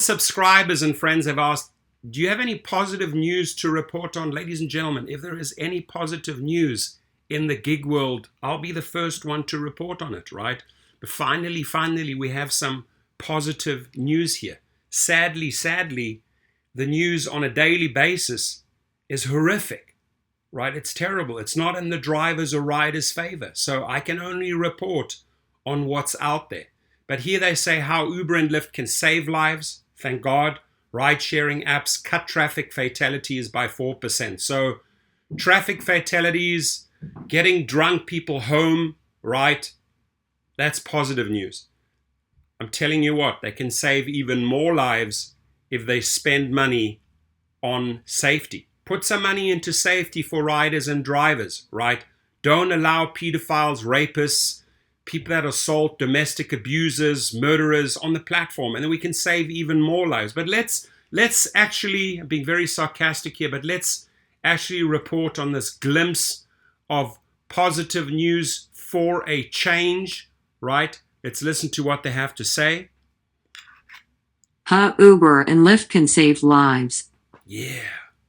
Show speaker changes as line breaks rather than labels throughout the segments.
subscribers and friends have asked, do you have any positive news to report on? Ladies and gentlemen, if there is any positive news in the gig world, I'll be the first one to report on it, right? But finally, we have some positive news here. Sadly, the news on a daily basis is horrific, right? It's terrible. It's not in the drivers or riders' favor. So I can only report on what's out there. But here they say how Uber and Lyft can save lives. Thank God. Ride-sharing apps cut traffic fatalities by 4%. So traffic fatalities, getting drunk people home, right? That's positive news. I'm telling you what, they can save even more lives if they spend money on safety. Put some money into safety for riders and drivers, right? Don't allow pedophiles, rapists, people that assault, domestic abusers, murderers on the platform, and then we can save even more lives. But let's actually, I'm being very sarcastic here, but let's actually report on this glimpse of positive news for a change, right? Let's listen to what they have to say.
How Uber and Lyft can save lives.
Yeah.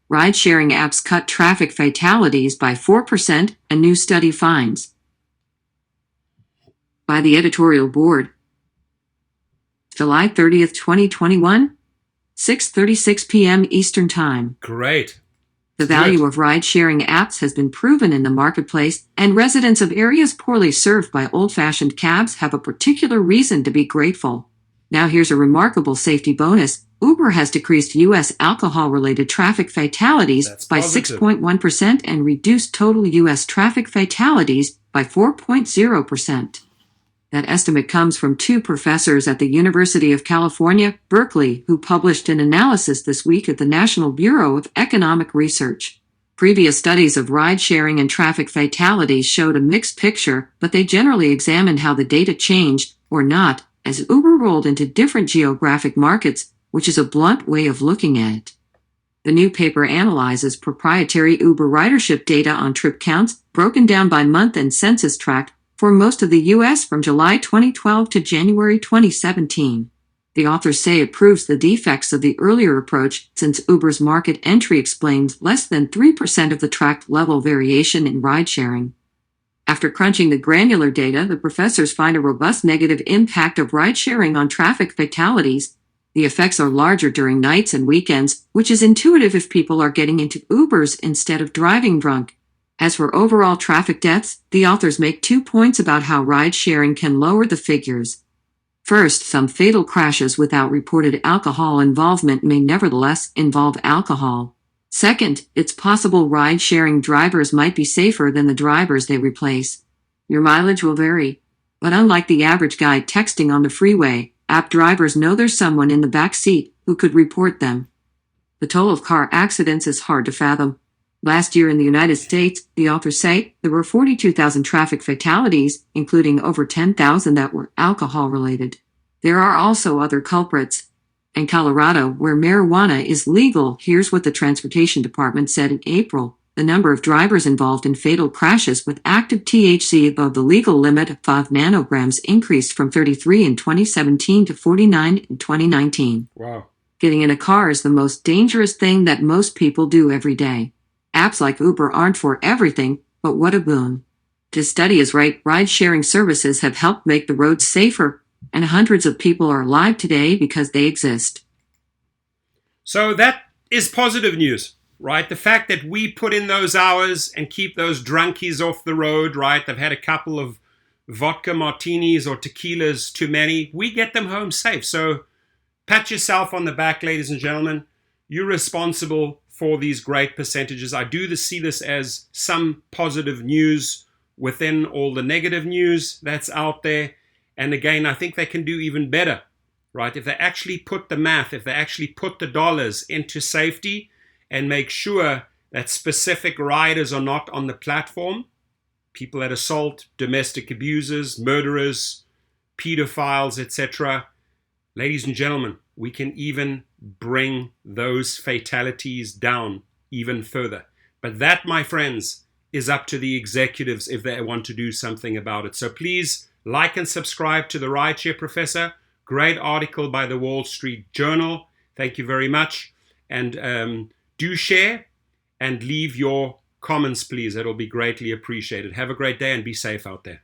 Ride-sharing apps cut traffic fatalities by 4%, a new study finds. By the editorial board. July 30th, 2021, 6:36 p.m. Eastern Time.
Great.
The value of ride-sharing apps has been proven in the marketplace, and residents of areas poorly served by old-fashioned cabs have a particular reason to be grateful. Now here's a remarkable safety bonus. Uber has decreased U.S. alcohol-related traffic fatalities by 6.1% and reduced total U.S. traffic fatalities by 4.0%. That estimate comes from two professors at the University of California, Berkeley, who published an analysis this week at the National Bureau of Economic Research. Previous studies of ride-sharing and traffic fatalities showed a mixed picture, but they generally examined how the data changed, or not, as Uber rolled into different geographic markets, which is a blunt way of looking at it. The new paper analyzes proprietary Uber ridership data on trip counts, broken down by month and census tract, for most of the U.S. from July 2012 to January 2017. The authors say it proves the defects of the earlier approach, since Uber's market entry explains less than 3% of the tract level variation in ride-sharing. After crunching the granular data, the professors find a robust negative impact of ride-sharing on traffic fatalities. The effects are larger during nights and weekends, which is intuitive if people are getting into Ubers instead of driving drunk. As for overall traffic deaths, the authors make 2 points about how ride-sharing can lower the figures. First, some fatal crashes without reported alcohol involvement may nevertheless involve alcohol. Second, it's possible ride-sharing drivers might be safer than the drivers they replace. Your mileage will vary. But unlike the average guy texting on the freeway, app drivers know there's someone in the back seat who could report them. The toll of car accidents is hard to fathom. Last year in the United States, the authors say, there were 42,000 traffic fatalities, including over 10,000 that were alcohol-related. There are also other culprits. In Colorado, where marijuana is legal, here's what the Transportation Department said in April. The number of drivers involved in fatal crashes with active THC above the legal limit of 5 nanograms increased from 33 in 2017 to 49 in 2019.
Wow. Getting
in a car is the most dangerous thing that most people do every day. Apps like Uber aren't for everything, but what a boon. This study is right. Ride-sharing services have helped make the roads safer, and hundreds of people are alive today because they exist.
So that is positive news, right? The fact that we put in those hours and keep those drunkies off the road, right? They've had a couple of vodka martinis or tequilas too many. We get them home safe. So pat yourself on the back, ladies and gentlemen. You're responsible for these great percentages. I do see this as some positive news within all the negative news that's out there. And again, I think they can do even better, right? If they actually put the math, if they actually put the dollars into safety and make sure that specific riders are not on the platform, people that assault, domestic abusers, murderers, pedophiles, etc. Ladies and gentlemen, we can even bring those fatalities down even further. But that, my friends, is up to the executives if they want to do something about it. So please like and subscribe to the Rideshare Professor. Great article by the Wall Street Journal. Thank you very much. And do share and leave your comments, please. That'll be greatly appreciated. Have a great day and be safe out there.